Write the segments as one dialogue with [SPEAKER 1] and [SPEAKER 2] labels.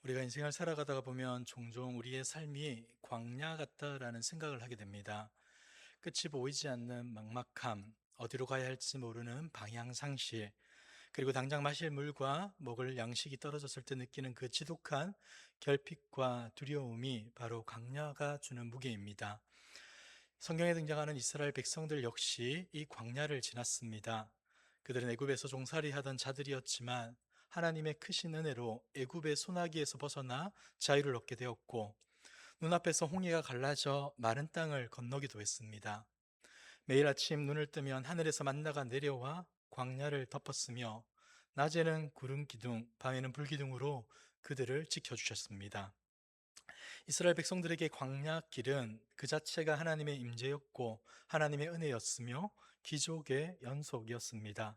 [SPEAKER 1] 우리가 인생을 살아가다가 보면 종종 우리의 삶이 광야 같다라는 생각을 하게 됩니다. 끝이 보이지 않는 막막함, 어디로 가야 할지 모르는 방향 상실, 그리고 당장 마실 물과 먹을 양식이 떨어졌을 때 느끼는 그 지독한 결핍과 두려움이 바로 광야가 주는 무게입니다. 성경에 등장하는 이스라엘 백성들 역시 이 광야를 지났습니다. 그들은 애굽에서 종살이 하던 자들이었지만 하나님의 크신 은혜로 애굽의 소나기에서 벗어나 자유를 얻게 되었고, 눈앞에서 홍해가 갈라져 마른 땅을 건너기도 했습니다. 매일 아침 눈을 뜨면 하늘에서 만나가 내려와 광야를 덮었으며, 낮에는 구름 기둥, 밤에는 불 기둥으로 그들을 지켜주셨습니다. 이스라엘 백성들에게 광야 길은 그 자체가 하나님의 임재였고 하나님의 은혜였으며 기적의 연속이었습니다.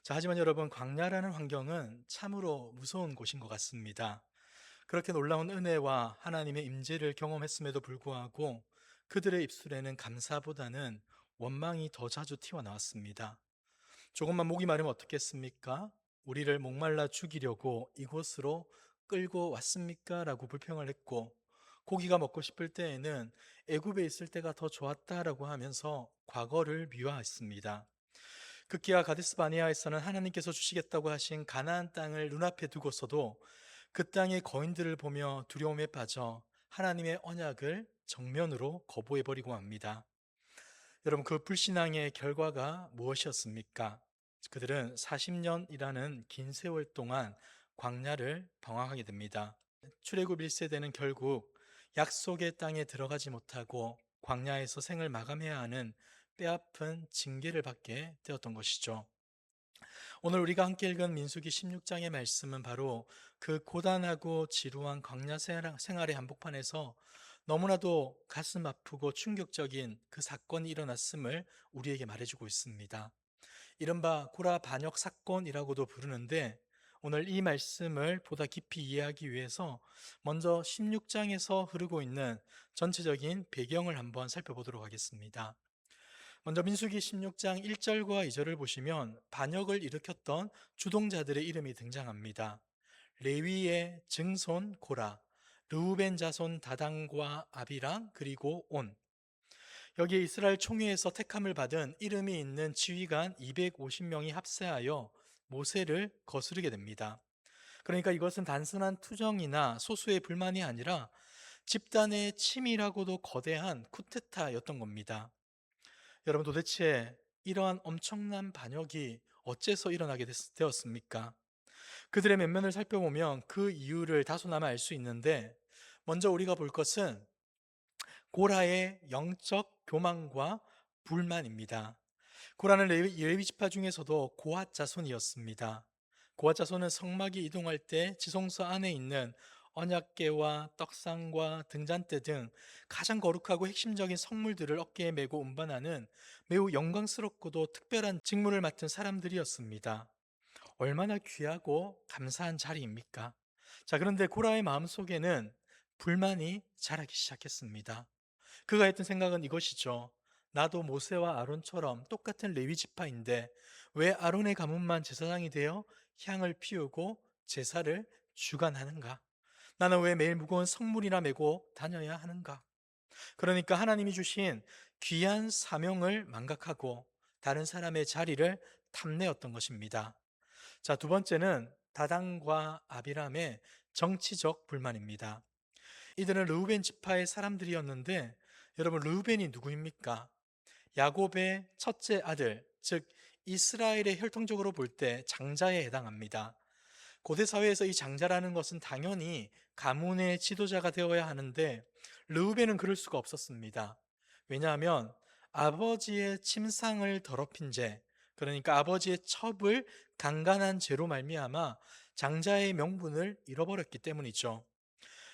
[SPEAKER 1] 하지만 여러분, 광야라는 환경은 참으로 무서운 곳인 것 같습니다. 그렇게 놀라운 은혜와 하나님의 임재를 경험했음에도 불구하고 그들의 입술에는 감사보다는 원망이 더 자주 튀어나왔습니다. 조금만 목이 마르면 어떻겠습니까? 우리를 목말라 죽이려고 이곳으로 끌고 왔습니까? 라고 불평을 했고, 고기가 먹고 싶을 때에는 애굽에 있을 때가 더 좋았다라고 하면서 과거를 미화했습니다. 급기야 가데스 바네아에서는 하나님께서 주시겠다고 하신 가나안 땅을 눈앞에 두고서도 그 땅의 거인들을 보며 두려움에 빠져 하나님의 언약을 정면으로 거부해 버리고 맙니다. 여러분, 그 불신앙의 결과가 무엇이었습니까? 그들은 40년이라는 긴 세월 동안 광야를 방황하게 됩니다. 출애굽 1세대는 결국 약속의 땅에 들어가지 못하고 광야에서 생을 마감해야 하는 뼈아픈 징계를 받게 되었던 것이죠. 오늘 우리가 함께 읽은 민수기 16장의 말씀은 바로 그 고단하고 지루한 광야 생활의 한복판에서 너무나도 가슴 아프고 충격적인 그 사건이 일어났음을 우리에게 말해주고 있습니다. 이른바 고라 반역 사건이라고도 부르는데, 오늘 이 말씀을 보다 깊이 이해하기 위해서 먼저 16장에서 흐르고 있는 전체적인 배경을 한번 살펴보도록 하겠습니다. 먼저 민수기 16장 1절과 2절을 보시면 반역을 일으켰던 주동자들의 이름이 등장합니다. 레위의 증손 고라, 르우벤 자손 다단과 아비랑, 그리고 온. 여기에 이스라엘 총회에서 택함을 받은 이름이 있는 지휘관 250명이 합세하여 모세를 거스르게 됩니다. 그러니까 이것은 단순한 투정이나 소수의 불만이 아니라 집단의 치밀하고도 거대한 쿠데타였던 겁니다. 여러분, 도대체 이러한 엄청난 반역이 어째서 일어나게 되었습니까? 그들의 면면을 살펴보면 그 이유를 다소나마 알 수 있는데, 먼저 우리가 볼 것은 고라의 영적 교만과 불만입니다. 고라는 레위 지파 중에서도 고핫 자손이었습니다. 고핫 자손은 성막이 이동할 때 지성소 안에 있는 언약궤와 떡상과 등잔대 등 가장 거룩하고 핵심적인 성물들을 어깨에 메고 운반하는 매우 영광스럽고도 특별한 직무를 맡은 사람들이었습니다. 얼마나 귀하고 감사한 자리입니까? 그런데 고라의 마음속에는 불만이 자라기 시작했습니다. 그가 했던 생각은 이것이죠. 나도 모세와 아론처럼 똑같은 레위 지파인데 왜 아론의 가문만 제사장이 되어 향을 피우고 제사를 주관하는가? 나는 왜 매일 무거운 성물이나 메고 다녀야 하는가? 그러니까 하나님이 주신 귀한 사명을 망각하고 다른 사람의 자리를 탐내었던 것입니다. 두 번째는 다단과 아비람의 정치적 불만입니다. 이들은 르우벤 지파의 사람들이었는데, 여러분, 르우벤이 누구입니까? 야곱의 첫째 아들, 즉 이스라엘의 혈통적으로 볼 때 장자에 해당합니다. 고대 사회에서 이 장자라는 것은 당연히 가문의 지도자가 되어야 하는데 르우벤은 그럴 수가 없었습니다. 왜냐하면 아버지의 침상을 더럽힌 죄, 그러니까 아버지의 첩을 강간한 죄로 말미암아 장자의 명분을 잃어버렸기 때문이죠.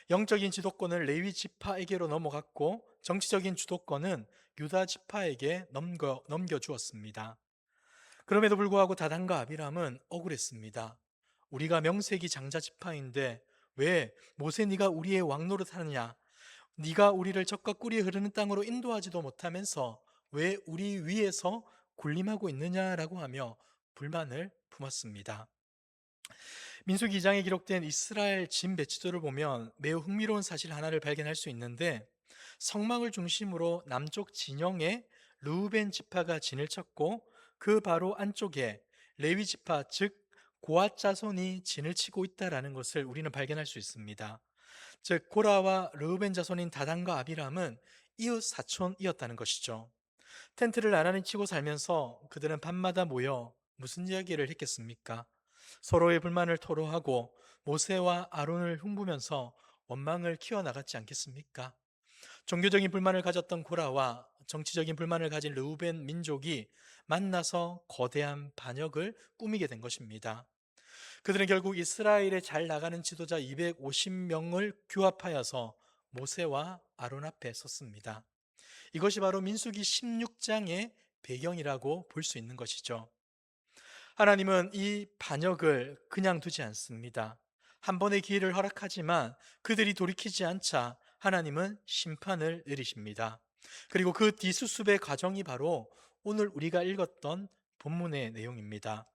[SPEAKER 1] 영적인 지도권을 레위 지파에게로 넘어갔고 정치적인 주도권은 유다 지파에게 넘겨주었습니다. 그럼에도 불구하고 다단과 아비람은 억울했습니다. 우리가 명색이 장자 지파인데 왜 모세 네가 우리의 왕노릇 하느냐? 네가 우리를 적과 꿀이 흐르는 땅으로 인도하지도 못하면서 왜 우리 위에서 군림하고 있느냐라고 하며 불만을 품었습니다. 민수기 2장에 기록된 이스라엘 진 배치도를 보면 매우 흥미로운 사실 하나를 발견할 수 있는데, 성막을 중심으로 남쪽 진영에 르우벤 지파가 진을 쳤고 그 바로 안쪽에 레위 지파, 즉 고앗 자손이 진을 치고 있다라는 것을 우리는 발견할 수 있습니다. 즉 고라와 르우벤 자손인 다단과 아비람은 이웃 사촌이었다는 것이죠. 텐트를 나란히 치고 살면서 그들은 밤마다 모여 무슨 이야기를 했겠습니까? 서로의 불만을 토로하고 모세와 아론을 흉보면서 원망을 키워나갔지 않겠습니까? 종교적인 불만을 가졌던 고라와 정치적인 불만을 가진 르우벤 민족이 만나서 거대한 반역을 꾸미게 된 것입니다. 그들은 결국 이스라엘의 잘 나가는 지도자 250명을 규합하여서 모세와 아론 앞에 섰습니다. 이것이 바로 민수기 16장의 배경이라고 볼 수 있는 것이죠. 하나님은 이 반역을 그냥 두지 않습니다. 한 번의 기회를 허락하지만 그들이 돌이키지 않자 하나님은 심판을 내리십니다. 그리고 그 뒤수습의 과정이 바로 오늘 우리가 읽었던 본문의 내용입니다.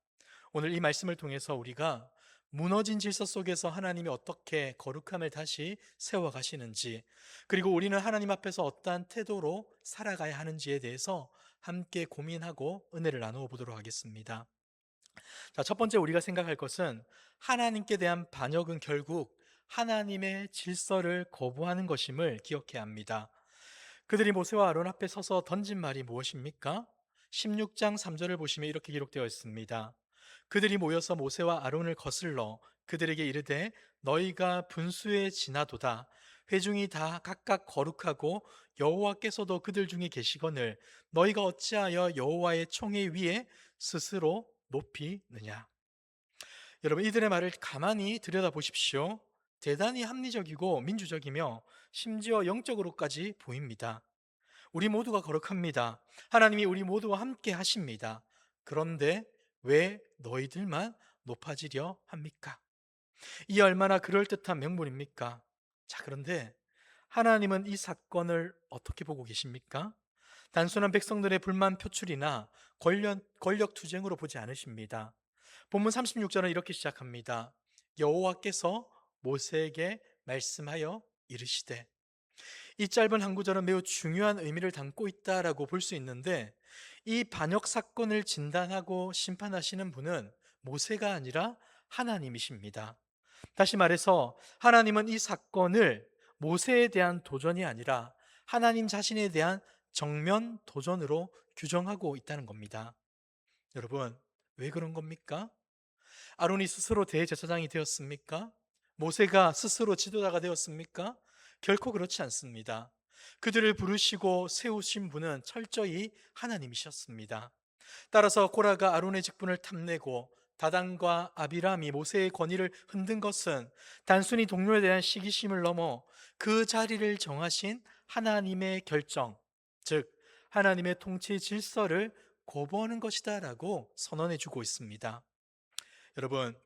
[SPEAKER 1] 오늘 이 말씀을 통해서 우리가 무너진 질서 속에서 하나님이 어떻게 거룩함을 다시 세워가시는지, 그리고 우리는 하나님 앞에서 어떠한 태도로 살아가야 하는지에 대해서 함께 고민하고 은혜를 나누어 보도록 하겠습니다. 자, 첫 번째 우리가 생각할 것은 하나님께 대한 반역은 결국 하나님의 질서를 거부하는 것임을 기억해야 합니다. 그들이 모세와 아론 앞에 서서 던진 말이 무엇입니까? 16장 3절을 보시면 이렇게 기록되어 있습니다. 그들이 모여서 모세와 아론을 거슬러 그들에게 이르되 너희가 분수에 지나도다. 회중이 다 각각 거룩하고 여호와께서도 그들 중에 계시거늘 너희가 어찌하여 여호와의 총회 위에 스스로 높이느냐. 여러분, 이들의 말을 가만히 들여다보십시오. 대단히 합리적이고 민주적이며 심지어 영적으로까지 보입니다. 우리 모두가 거룩합니다. 하나님이 우리 모두와 함께 하십니다. 그런데 왜 너희들만 높아지려 합니까? 이 얼마나 그럴듯한 명분입니까? 자, 그런데 하나님은 이 사건을 어떻게 보고 계십니까? 단순한 백성들의 불만 표출이나 권력 투쟁으로 보지 않으십니다. 본문 36절은 이렇게 시작합니다. 여호와께서 모세에게 말씀하여 이르시되. 이 짧은 한 구절은 매우 중요한 의미를 담고 있다라고 볼 수 있는데, 이 반역 사건을 진단하고 심판하시는 분은 모세가 아니라 하나님이십니다. 다시 말해서 하나님은 이 사건을 모세에 대한 도전이 아니라 하나님 자신에 대한 정면 도전으로 규정하고 있다는 겁니다. 여러분, 왜 그런 겁니까? 아론이 스스로 대제사장이 되었습니까? 모세가 스스로 지도자가 되었습니까? 결코 그렇지 않습니다. 그들을 부르시고 세우신 분은 철저히 하나님이셨습니다. 따라서 코라가 아론의 직분을 탐내고 다단과 아비람이 모세의 권위를 흔든 것은 단순히 동료에 대한 시기심을 넘어 그 자리를 정하신 하나님의 결정, 즉 하나님의 통치 질서를 거부하는 것이다라고 선언해 주고 있습니다. 여러분,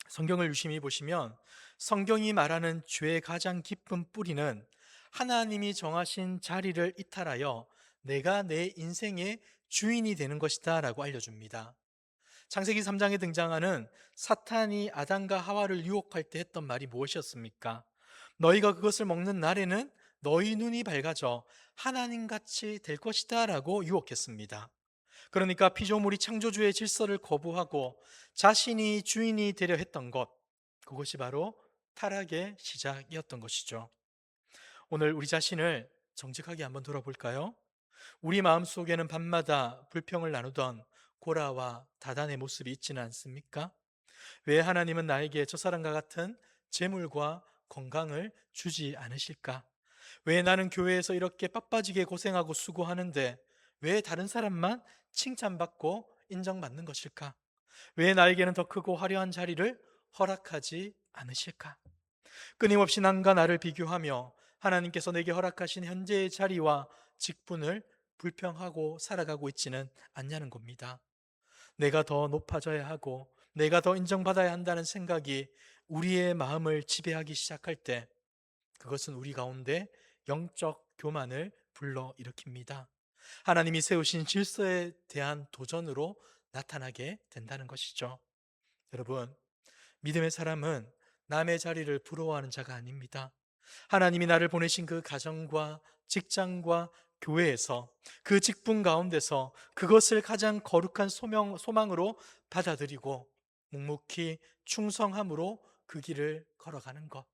[SPEAKER 1] 성경을 유심히 보시면 성경이 말하는 죄의 가장 깊은 뿌리는 하나님이 정하신 자리를 이탈하여 내가 내 인생의 주인이 되는 것이다 라고 알려줍니다. 창세기 3장에 등장하는 사탄이 아담과 하와를 유혹할 때 했던 말이 무엇이었습니까? 너희가 그것을 먹는 날에는 너희 눈이 밝아져 하나님같이 될 것이다 라고 유혹했습니다. 그러니까 피조물이 창조주의 질서를 거부하고 자신이 주인이 되려 했던 것, 그것이 바로 타락의 시작이었던 것이죠. 오늘 우리 자신을 정직하게 한번 돌아볼까요? 우리 마음속에는 밤마다 불평을 나누던 고라와 다단의 모습이 있지는 않습니까? 왜 하나님은 나에게 저 사람과 같은 재물과 건강을 주지 않으실까? 왜 나는 교회에서 이렇게 빡빡지게 고생하고 수고하는데 왜 다른 사람만 칭찬받고 인정받는 것일까? 왜 나에게는 더 크고 화려한 자리를 허락하지 않으실까? 끊임없이 남과 나를 비교하며 하나님께서 내게 허락하신 현재의 자리와 직분을 불평하고 살아가고 있지는 않냐는 겁니다. 내가 더 높아져야 하고 내가 더 인정받아야 한다는 생각이 우리의 마음을 지배하기 시작할 때 그것은 우리 가운데 영적 교만을 불러 일으킵니다. 하나님이 세우신 질서에 대한 도전으로 나타나게 된다는 것이죠. 여러분, 믿음의 사람은 남의 자리를 부러워하는 자가 아닙니다. 하나님이 나를 보내신 그 가정과 직장과 교회에서, 그 직분 가운데서 그것을 가장 거룩한 소망으로 받아들이고 묵묵히 충성함으로 그 길을 걸어가는 것,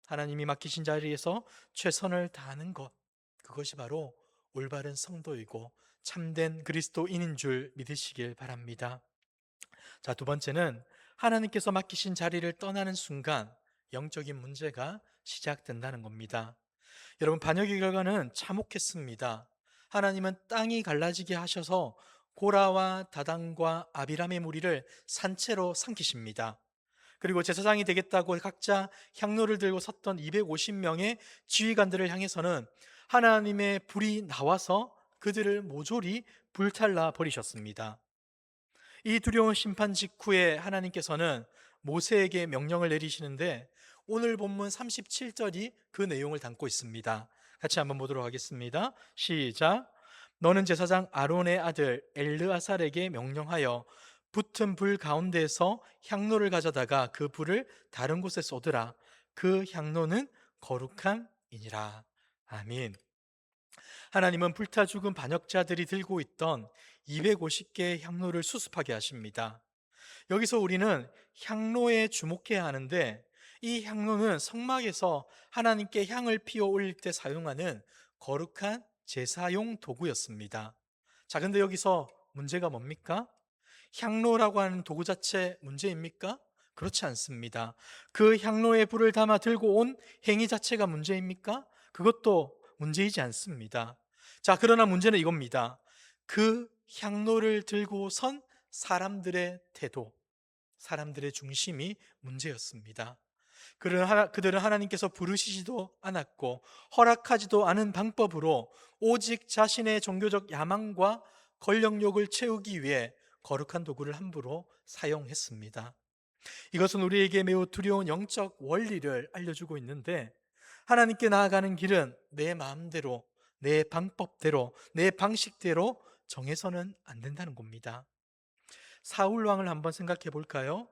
[SPEAKER 1] 하나님이 맡기신 자리에서 최선을 다하는 것, 그것이 바로 올바른 성도이고 참된 그리스도인인 줄 믿으시길 바랍니다. 자, 두 번째는 하나님께서 맡기신 자리를 떠나는 순간 영적인 문제가 시작된다는 겁니다. 여러분, 반역의 결과는 참혹했습니다. 하나님은 땅이 갈라지게 하셔서 고라와 다단과 아비람의 무리를 산채로 삼키십니다. 그리고 제사장이 되겠다고 각자 향로를 들고 섰던 250명의 지휘관들을 향해서는 하나님의 불이 나와서 그들을 모조리 불탈라 버리셨습니다. 이 두려운 심판 직후에 하나님께서는 모세에게 명령을 내리시는데 오늘 본문 37절이 그 내용을 담고 있습니다. 같이 한번 보도록 하겠습니다. 시작. 너는 제사장 아론의 아들 엘르아살에게 명령하여 붙은 불 가운데에서 향로를 가져다가 그 불을 다른 곳에 쏟으라. 그 향로는 거룩함이니라. 아멘. 하나님은 불타 죽은 반역자들이 들고 있던 250개의 향로를 수습하게 하십니다. 여기서 우리는 향로에 주목해야 하는데, 이 향로는 성막에서 하나님께 향을 피워 올릴 때 사용하는 거룩한 제사용 도구였습니다. 자, 근데 여기서 문제가 뭡니까? 향로라고 하는 도구 자체 문제입니까? 그렇지 않습니다. 그 향로에 불을 담아 들고 온 행위 자체가 문제입니까? 그것도 문제이지 않습니다. 자, 그러나 문제는 이겁니다. 그 향로를 들고 선 사람들의 태도, 사람들의 중심이 문제였습니다. 그들은 하나님께서 부르시지도 않았고 허락하지도 않은 방법으로 오직 자신의 종교적 야망과 권력욕을 채우기 위해 거룩한 도구를 함부로 사용했습니다. 이것은 우리에게 매우 두려운 영적 원리를 알려주고 있는데, 하나님께 나아가는 길은 내 마음대로, 내 방법대로, 내 방식대로 정해서는 안 된다는 겁니다. 사울 왕을 한번 생각해 볼까요?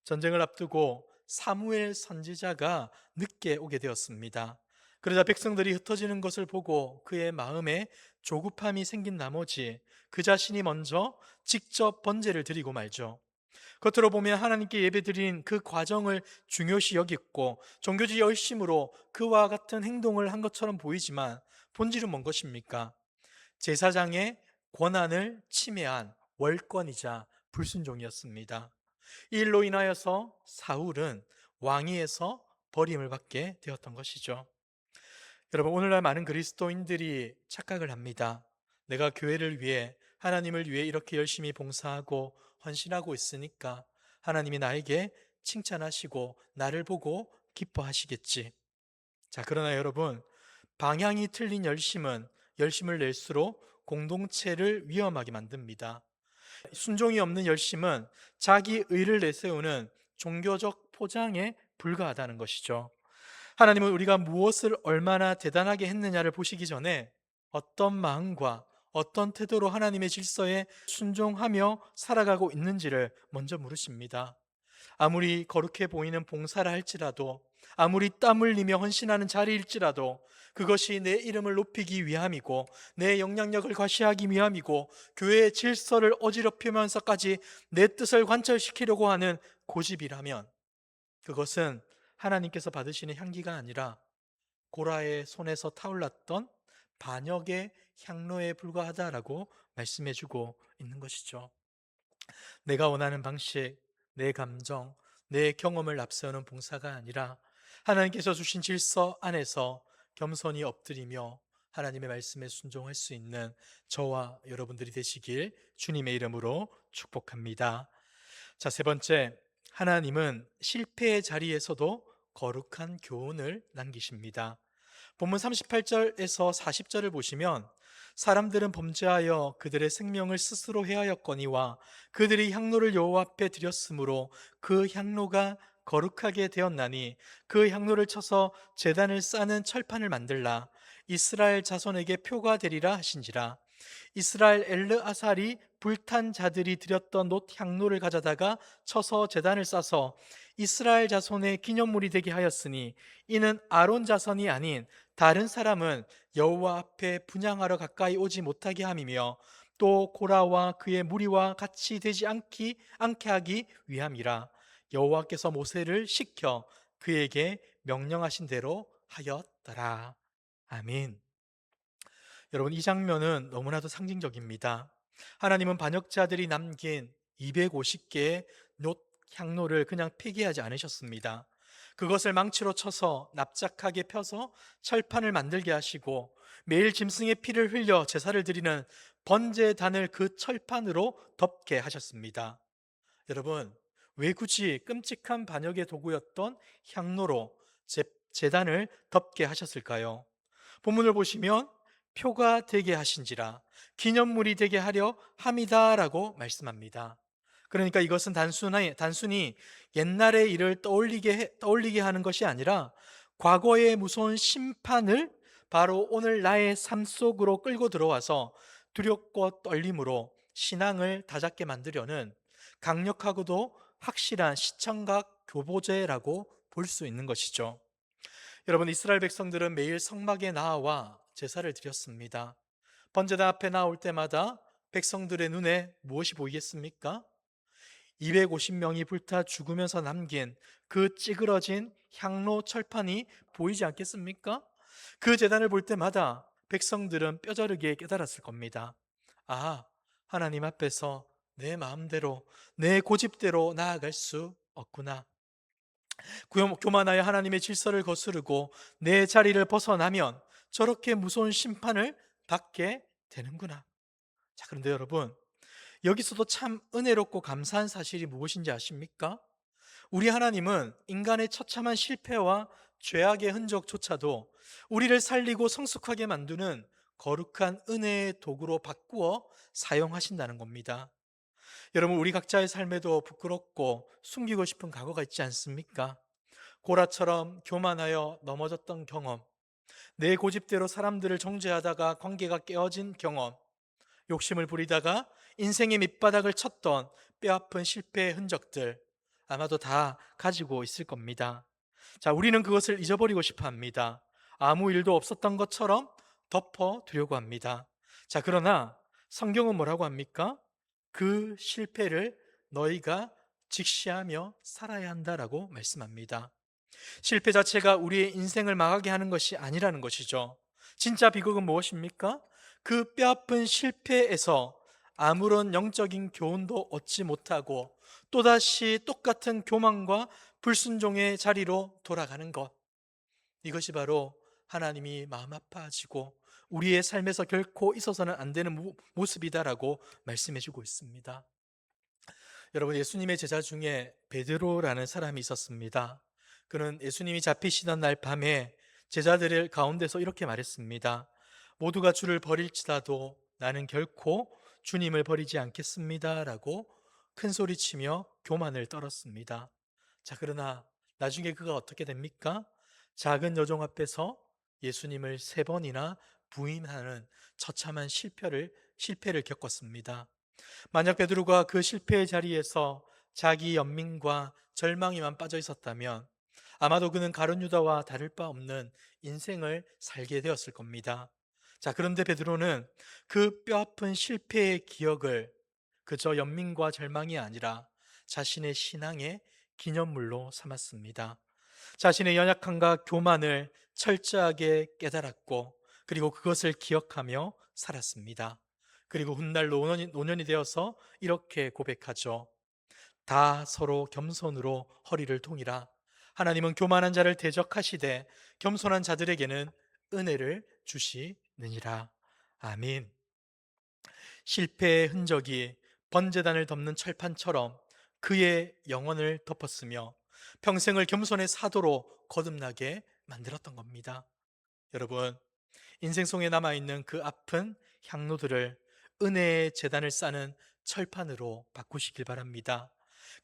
[SPEAKER 1] 전쟁을 앞두고 사무엘 선지자가 늦게 오게 되었습니다. 그러자 백성들이 흩어지는 것을 보고 그의 마음에 조급함이 생긴 나머지 그 자신이 먼저 직접 번제를 드리고 말죠. 겉으로 보면 하나님께 예배드린 그 과정을 중요시 여겼고 종교적 열심으로 그와 같은 행동을 한 것처럼 보이지만 본질은 뭔 것입니까? 제사장의 권한을 침해한 월권이자 불순종이었습니다. 이 일로 인하여서 사울은 왕위에서 버림을 받게 되었던 것이죠. 여러분, 오늘날 많은 그리스도인들이 착각을 합니다. 내가 교회를 위해, 하나님을 위해 이렇게 열심히 봉사하고 헌신하고 있으니까 하나님이 나에게 칭찬하시고 나를 보고 기뻐하시겠지. 자, 그러나 여러분, 방향이 틀린 열심을 낼수록 공동체를 위험하게 만듭니다. 순종이 없는 열심은 자기 의를 내세우는 종교적 포장에 불과하다는 것이죠. 하나님은 우리가 무엇을 얼마나 대단하게 했느냐를 보시기 전에 어떤 마음과 어떤 태도로 하나님의 질서에 순종하며 살아가고 있는지를 먼저 물으십니다. 아무리 거룩해 보이는 봉사를 할지라도, 아무리 땀 흘리며 헌신하는 자리일지라도 그것이 내 이름을 높이기 위함이고 내 영향력을 과시하기 위함이고 교회의 질서를 어지럽히면서까지 내 뜻을 관철시키려고 하는 고집이라면 그것은 하나님께서 받으시는 향기가 아니라 고라의 손에서 타올랐던 반역의 향로에 불과하다라고 말씀해주고 있는 것이죠. 내가 원하는 방식, 내 감정, 내 경험을 앞세우는 봉사가 아니라 하나님께서 주신 질서 안에서 겸손히 엎드리며 하나님의 말씀에 순종할 수 있는 저와 여러분들이 되시길 주님의 이름으로 축복합니다. 자, 세 번째, 하나님은 실패의 자리에서도 거룩한 교훈을 남기십니다. 본문 38절에서 40절을 보시면 사람들은 범죄하여 그들의 생명을 스스로 해하였거니와 그들이 향로를 여호와 앞에 드렸으므로 그 향로가 거룩하게 되었나니 그 향로를 쳐서 제단을 싸는 철판을 만들라. 이스라엘 자손에게 표가 되리라 하신지라. 이스라엘 엘르아살이 불탄 자들이 드렸던 놋 향로를 가져다가 쳐서 제단을 싸서 이스라엘 자손의 기념물이 되게 하였으니 이는 아론 자손이 아닌 다른 사람은 여호와 앞에 분향하러 가까이 오지 못하게 함이며 또 고라와 그의 무리와 같이 되지 않게 하기 위함이라. 여호와께서 모세를 시켜 그에게 명령하신 대로 하였더라. 아멘. 여러분, 이 장면은 너무나도 상징적입니다. 하나님은 반역자들이 남긴 250개의 놋 향로를 그냥 폐기하지 않으셨습니다. 그것을 망치로 쳐서 납작하게 펴서 철판을 만들게 하시고 매일 짐승의 피를 흘려 제사를 드리는 번제단을 그 철판으로 덮게 하셨습니다. 여러분, 왜 굳이 끔찍한 반역의 도구였던 향로로 제단을 덮게 하셨을까요? 본문을 보시면 표가 되게 하신지라 기념물이 되게 하려 함이다라고 말씀합니다. 그러니까 이것은 단순히 옛날의 일을 떠올리게 하는 것이 아니라 과거의 무서운 심판을 바로 오늘 나의 삶 속으로 끌고 들어와서 두렵고 떨림으로 신앙을 다잡게 만들려는 강력하고도 확실한 시청각 교보제라고 볼 수 있는 것이죠. 여러분, 이스라엘 백성들은 매일 성막에 나와 제사를 드렸습니다. 번제단 앞에 나올 때마다 백성들의 눈에 무엇이 보이겠습니까? 250명이 불타 죽으면서 남긴 그 찌그러진 향로 철판이 보이지 않겠습니까? 그 제단을 볼 때마다 백성들은 뼈저리게 깨달았을 겁니다. 아, 하나님 앞에서 내 마음대로, 내 고집대로 나아갈 수 없구나. 교만하여 하나님의 질서를 거스르고 내 자리를 벗어나면 저렇게 무서운 심판을 받게 되는구나. 자, 그런데 여러분, 여기서도 참 은혜롭고 감사한 사실이 무엇인지 아십니까? 우리 하나님은 인간의 처참한 실패와 죄악의 흔적조차도 우리를 살리고 성숙하게 만드는 거룩한 은혜의 도구로 바꾸어 사용하신다는 겁니다. 여러분, 우리 각자의 삶에도 부끄럽고 숨기고 싶은 과거가 있지 않습니까? 고라처럼 교만하여 넘어졌던 경험, 내 고집대로 사람들을 정죄하다가 관계가 깨어진 경험, 욕심을 부리다가 인생의 밑바닥을 쳤던 뼈아픈 실패의 흔적들, 아마도 다 가지고 있을 겁니다. 자, 우리는 그것을 잊어버리고 싶어 합니다. 아무 일도 없었던 것처럼 덮어두려고 합니다. 자, 그러나 성경은 뭐라고 합니까? 그 실패를 너희가 직시하며 살아야 한다라고 말씀합니다. 실패 자체가 우리의 인생을 망하게 하는 것이 아니라는 것이죠. 진짜 비극은 무엇입니까? 그 뼈아픈 실패에서 아무런 영적인 교훈도 얻지 못하고 또다시 똑같은 교만과 불순종의 자리로 돌아가는 것. 이것이 바로 하나님이 마음 아파하시고 우리의 삶에서 결코 있어서는 안 되는 모습이다라고 말씀해 주고 있습니다. 여러분, 예수님의 제자 중에 베드로라는 사람이 있었습니다. 그는 예수님이 잡히시던 날 밤에 제자들의 가운데서 이렇게 말했습니다. 모두가 주를 버릴지라도 나는 결코 주님을 버리지 않겠습니다 라고 큰 소리치며 교만을 떨었습니다. 자, 그러나 나중에 그가 어떻게 됩니까? 작은 여종 앞에서 예수님을 3번이나 부인하는 처참한 실패를 겪었습니다. 만약 베드로가 그 실패의 자리에서 자기 연민과 절망에만 빠져 있었다면 아마도 그는 가룟 유다와 다를 바 없는 인생을 살게 되었을 겁니다. 자, 그런데 베드로는 그 뼈아픈 실패의 기억을 그저 연민과 절망이 아니라 자신의 신앙의 기념물로 삼았습니다. 자신의 연약함과 교만을 철저하게 깨달았고 그리고 그것을 기억하며 살았습니다. 그리고 훗날 노년이 되어서 이렇게 고백하죠. 다 서로 겸손으로 허리를 동이라. 하나님은 교만한 자를 대적하시되 겸손한 자들에게는 은혜를 주시느니라. 아멘. 실패의 흔적이 번제단을 덮는 철판처럼 그의 영혼을 덮었으며 평생을 겸손의 사도로 거듭나게 만들었던 겁니다. 여러분, 인생 속에 남아있는 그 아픈 향로들을 은혜의 제단을 쌓는 철판으로 바꾸시길 바랍니다.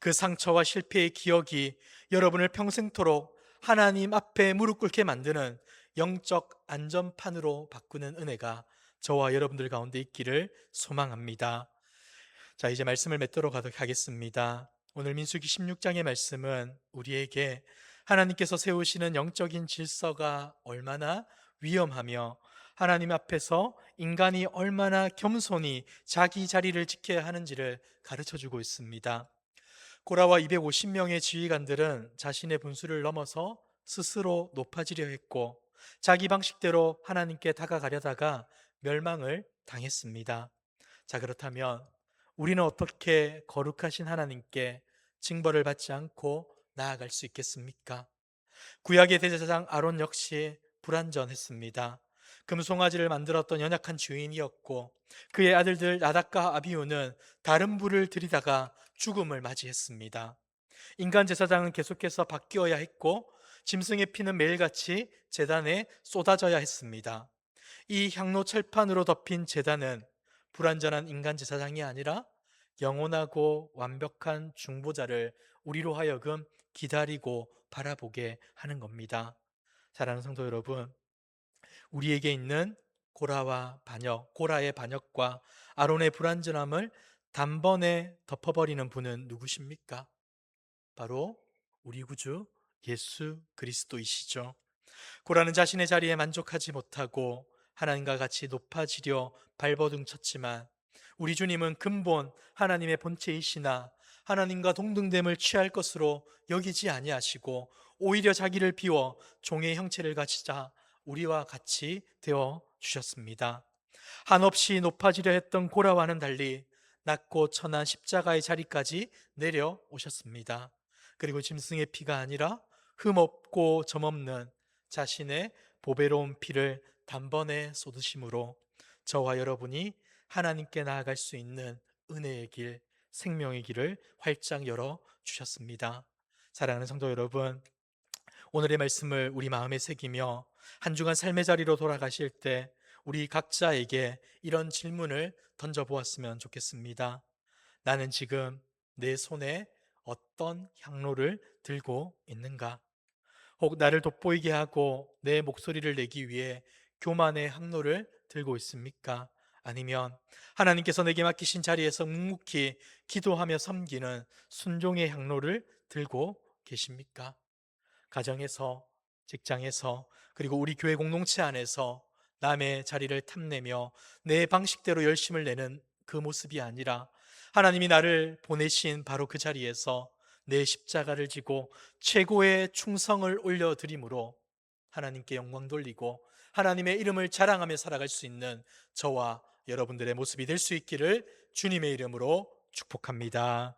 [SPEAKER 1] 그 상처와 실패의 기억이 여러분을 평생토록 하나님 앞에 무릎 꿇게 만드는 영적 안전판으로 바꾸는 은혜가 저와 여러분들 가운데 있기를 소망합니다. 자, 이제 말씀을 맺도록 하겠습니다. 오늘 민수기 16장의 말씀은 우리에게 하나님께서 세우시는 영적인 질서가 얼마나 위험하며 하나님 앞에서 인간이 얼마나 겸손히 자기 자리를 지켜야 하는지를 가르쳐 주고 있습니다. 고라와 250명의 지휘관들은 자신의 분수를 넘어서 스스로 높아지려 했고 자기 방식대로 하나님께 다가가려다가 멸망을 당했습니다. 자, 그렇다면 우리는 어떻게 거룩하신 하나님께 징벌을 받지 않고 나아갈 수 있겠습니까? 구약의 대제사장 아론 역시 불완전했습니다. 금송아지를 만들었던 연약한 주인이었고 그의 아들들 나답과 아비후는 다른 불을 들이다가 죽음을 맞이했습니다. 인간 제사장은 계속해서 바뀌어야 했고 짐승의 피는 매일같이 제단에 쏟아져야 했습니다. 이 향로 철판으로 덮인 제단은 불완전한 인간 제사장이 아니라 영원하고 완벽한 중보자를 우리로 하여금 기다리고 바라보게 하는 겁니다. 사랑하는 성도 여러분, 우리에게 있는 고라의 반역과 아론의 불완전함을 단번에 덮어버리는 분은 누구십니까? 바로 우리 구주 예수 그리스도이시죠. 고라는 자신의 자리에 만족하지 못하고 하나님과 같이 높아지려 발버둥 쳤지만 우리 주님은 근본 하나님의 본체이시나 하나님과 동등됨을 취할 것으로 여기지 아니하시고 오히려 자기를 비워 종의 형체를 가지자 우리와 같이 되어 주셨습니다. 한없이 높아지려 했던 고라와는 달리 낮고 천한 십자가의 자리까지 내려오셨습니다. 그리고 짐승의 피가 아니라 흠없고 점없는 자신의 보배로운 피를 단번에 쏟으심으로 저와 여러분이 하나님께 나아갈 수 있는 은혜의 길, 생명의 길을 활짝 열어 주셨습니다. 사랑하는 성도 여러분, 오늘의 말씀을 우리 마음에 새기며 한 주간 삶의 자리로 돌아가실 때 우리 각자에게 이런 질문을 던져보았으면 좋겠습니다. 나는 지금 내 손에 어떤 향로를 들고 있는가? 혹 나를 돋보이게 하고 내 목소리를 내기 위해 교만의 향로를 들고 있습니까? 아니면 하나님께서 내게 맡기신 자리에서 묵묵히 기도하며 섬기는 순종의 향로를 들고 계십니까? 가정에서, 직장에서, 그리고 우리 교회 공동체 안에서 남의 자리를 탐내며 내 방식대로 열심을 내는 그 모습이 아니라 하나님이 나를 보내신 바로 그 자리에서 내 십자가를 지고 최고의 충성을 올려드림으로 하나님께 영광 돌리고 하나님의 이름을 자랑하며 살아갈 수 있는 저와 여러분들의 모습이 될 수 있기를 주님의 이름으로 축복합니다.